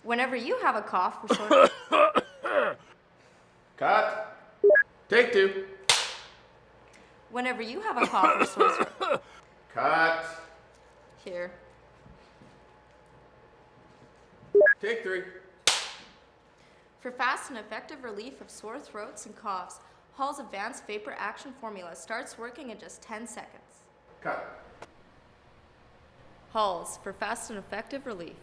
Whenever you have a cough or sore Cut. Take two. Whenever you have a cough or sore throat. Cut. Here. Take three. For fast and effective relief of sore throats and coughs, Hall's Advanced Vapor Action Formula starts working in just 10 seconds. Cut. Halls for fast and effective relief.